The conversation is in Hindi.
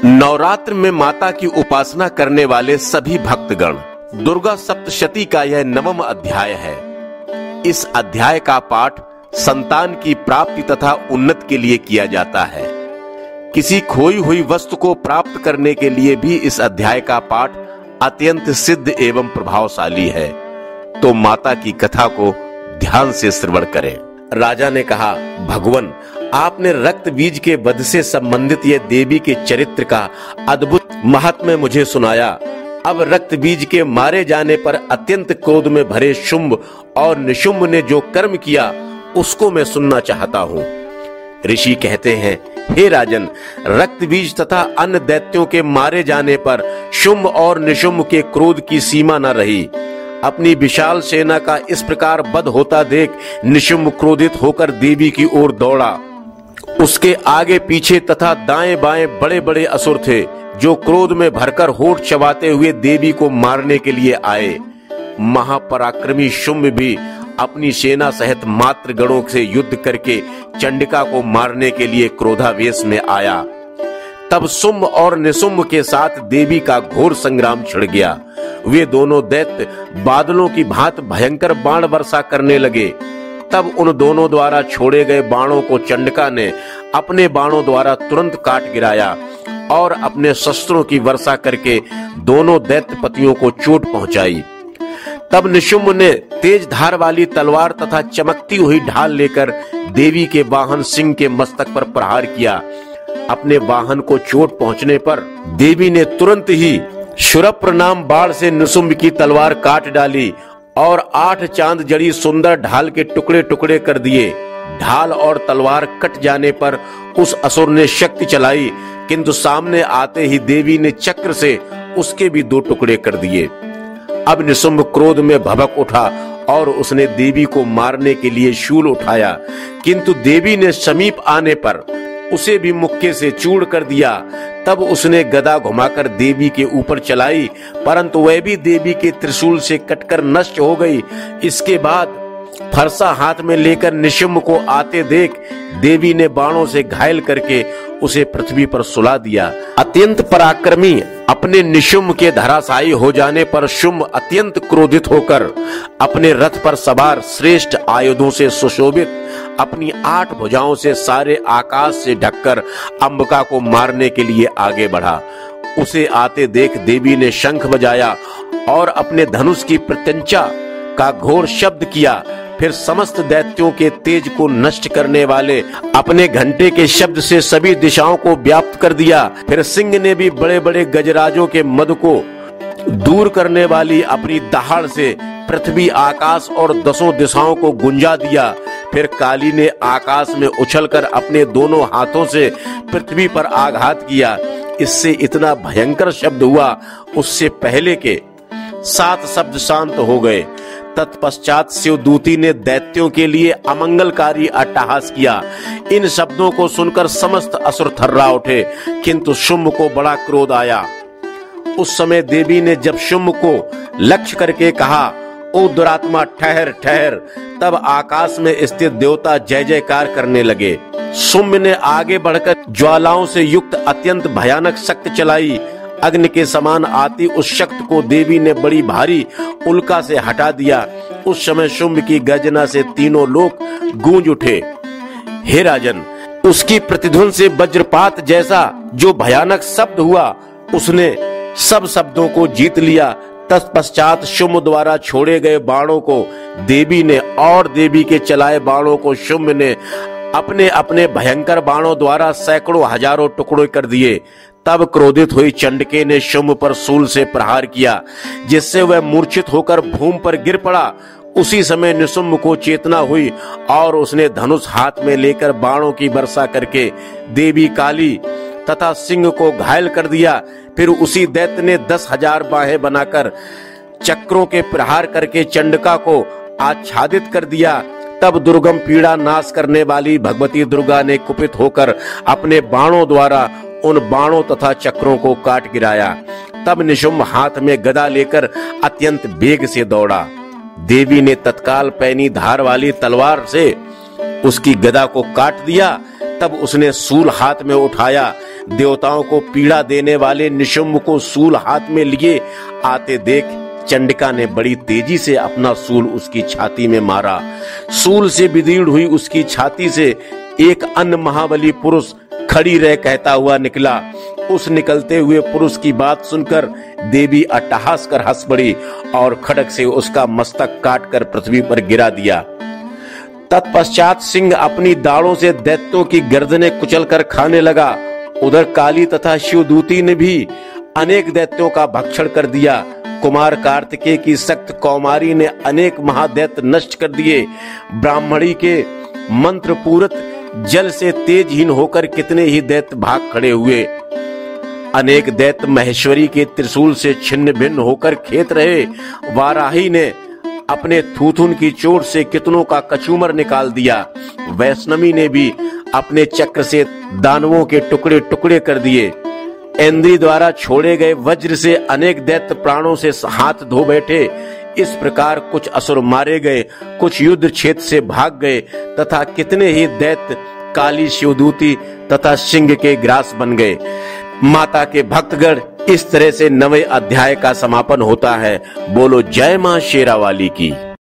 नवरात्र में माता की उपासना करने वाले सभी भक्तगण, दुर्गा सप्तशती का यह 9वां अध्याय है। इस अध्याय का पाठ संतान की प्राप्ति तथा उन्नति के लिए किया जाता है। किसी खोई हुई वस्तु को प्राप्त करने के लिए भी इस अध्याय का पाठ अत्यंत सिद्ध एवं प्रभावशाली है। तो माता की कथा को ध्यान से श्रवण करें। राजा ने कहा, भगवन, आपने रक्त बीज के वध से संबंधित यह देवी के चरित्र का अद्भुत महात्म्य मुझे सुनाया। अब रक्त बीज के मारे जाने पर अत्यंत क्रोध में भरे शुंभ और निशुंभ ने जो कर्म किया उसको मैं सुनना चाहता हूँ। ऋषि कहते हैं, हे राजन, रक्त बीज तथा अन्य दैत्यों के मारे जाने पर शुंभ और निशुंभ के क्रोध की सीमा न रही। अपनी विशाल सेना का इस प्रकार वध होता देख निशुंभ क्रोधित होकर देवी की ओर दौड़ा। उसके आगे पीछे तथा दाएं बाएं बड़े बड़े असुर थे, जो क्रोध में भरकर होठ चबाते हुए देवी को मारने के लिए आए। महापराक्रमी शुंभ भी अपनी सेना सहित मात्र गणों से युद्ध करके चंडिका को मारने के लिए क्रोधावेश में आया। तब शुंभ और निशुंभ के साथ देवी का घोर संग्राम छिड़ गया। वे दोनों दैत्य बादलों की भांति भयंकर बाण वर्षा करने लगे। तब उन दोनों द्वारा छोड़े गए बाणों को चंडिका ने अपने बाणों द्वारा तुरंत काट गिराया और अपने शस्त्रों की वर्षा करके दोनों दैत्यपतियों को चोट पहुंचाई। तब निशुंभ ने तेज धार वाली तलवार तथा चमकती हुई ढाल लेकर देवी के वाहन सिंह के मस्तक पर प्रहार किया। अपने वाहन को चोट पहुंचने पर देवी ने तुरंत ही शूरप्र नाम बाण से निशुंभ की तलवार काट डाली और 8 चांद जड़ी सुंदर ढाल के टुकड़े टुकड़े कर दिए। ढाल और तलवार कट जाने पर उस असुर ने शक्ति चलाई, किंतु सामने आते ही देवी ने चक्र से उसके भी 2 टुकड़े कर दिए। अब निशुंभ क्रोध में भभक उठा और उसने देवी को मारने के लिए शूल उठाया, किंतु देवी ने समीप आने पर उसे भी मुक्के से चूर कर दिया। तब उसने गदा घुमाकर देवी के ऊपर चलाई, परंतु वह भी देवी के त्रिशूल से कटकर नष्ट हो गई। इसके बाद फरसा हाथ में लेकर निशुंभ को आते देख देवी ने बाणों से घायल करके उसे पृथ्वी पर सुला दिया। अत्यंत पराक्रमी अपने निशुंभ के धराशायी हो जाने पर शुंभ अत्यंत क्रोधित होकर अपने रथ पर सवार श्रेष्ठ आयुधों से सुशोभित अपनी 8 भुजाओं से सारे आकाश से ढककर अंबिका को मारने के लिए आगे बढ़ा। उसे आते देख देवी ने शंख बजाया और अपने धनुष की प्रत्यंचा का घोर शब्द किया। फिर समस्त दैत्यों के तेज को नष्ट करने वाले अपने घंटे के शब्द से सभी दिशाओं को व्याप्त कर दिया। फिर सिंह ने भी बड़े बड़े गजराजों के मद को दूर करने वाली अपनी दहाड़ से पृथ्वी, आकाश और 10 दिशाओं को गुंजा दिया। फिर काली ने आकाश में उछलकर अपने दोनों हाथों से पृथ्वी पर आघात किया। इससे इतना भयंकर शब्द हुआ, उससे पहले के 7 शब्द शांत हो गए। तत्पश्चात शिवदूती ने दैत्यों के लिए अमंगलकारी अट्टहास किया। इन शब्दों को सुनकर समस्त असुर थर्रा उठे, किंतु शुंभ को बड़ा क्रोध आया। उस समय देवी ने जब शुंभ को लक्ष्य करके कहा, ओ दुरात्मा, ठहर ठहर, तब आकाश में स्थित देवता जय जयकार करने लगे। शुंभ ने आगे बढ़कर ज्वालाओं से युक्त अत्यंत भयानक शक्ति चलाई। अग्नि के समान आती उस शक्ति को देवी ने बड़ी भारी उल्का से हटा दिया। उस समय शुंभ की गर्जना से तीनों लोक गूंज उठे। हे राजन, उसकी प्रतिध्वनि से वज्रपात जैसा जो भयानक शब्द हुआ, उसने सब शब्दों को जीत लिया। तत्पश्चात शुंभ द्वारा छोड़े गए बाणों को देवी ने और देवी के चलाए बाणों को शुंभ ने अपने अपने भयंकर बाणों द्वारा सैकड़ों हजारों टुकड़े कर दिए। तब क्रोधित हुई चंडिके ने शुंभ पर शूल से प्रहार किया, जिससे वह मूर्छित होकर भूमि पर गिर पड़ा। उसी समय निशुंभ को चेतना हुई और उसने धनुष हाथ में लेकर बाणों की वर्षा करके देवी काली तथा सिंह को घायल कर दिया। फिर उसी दैत्य ने 10,000 बाहें बनाकर चक्रों के प्रहार करके चंडिका को आच्छादित कर दिया। तब दुर्गम पीड़ा नाश करने वाली भगवती दुर्गा ने कुपित होकर अपने बाणों द्वारा उन बाणों तथा चक्रों को काट गिराया। तब निशुंभ हाथ में गदा लेकर अत्यंत वेग से दौड़ा। देवी ने तत्काल पैनी धार वाली तलवार से उसकी गदा को काट दिया। तब उसने सूल हाथ में उठाया। देवताओं को पीड़ा देने वाले निशुंभ को सूल हाथ में लिए आते देख चंडिका ने बड़ी तेजी से अपना सूल उसकी छाती में मारा। सूल से विदीर्ण हुई उसकी छाती से एक अन्य महाबली पुरुष खड़ी रह कहता हुआ निकला। उस निकलते हुए पुरुष की बात सुनकर देवी अट्टहास कर हंस पड़ी और खड्ग से उसका मस्तक काटकर पृथ्वी पर गिरा दिया। तत्पश्चात सिंह अपनी दाढ़ों से दैत्यों की गर्दनें कुचल कर खाने लगा। उधर काली तथा शिवदूती ने भी अनेक दैत्यों का भक्षण कर दिया। कुमार कार्तिकेय की सख्त कौमारी ने अनेक महादैत्य नष्ट कर दिए। ब्राह्मणी के मंत्र पूरत जल से तेजहीन होकर कितने ही दैत्य भाग खड़े हुए। अनेक दैत्य महेश्वरी के त्रिशूल से छिन्न भिन्न होकर खेत रहे। वाराही ने अपने थूथुन की चोट से कितनों का कचूमर निकाल दिया। वैष्णवी ने भी अपने चक्र से दानवों के टुकड़े टुकड़े कर दिए। इंद्री द्वारा छोड़े गए वज्र से अनेक दैत्य प्राणों से हाथ धो बैठे। इस प्रकार कुछ असुर मारे गए, कुछ युद्ध क्षेत्र से भाग गए तथा कितने ही दैत्य काली शिवदूती तथा सिंह के ग्रास बन गए। माता के भक्तगण, इस तरह से 9वें अध्याय का समापन होता है। बोलो जय मां शेरावाली की।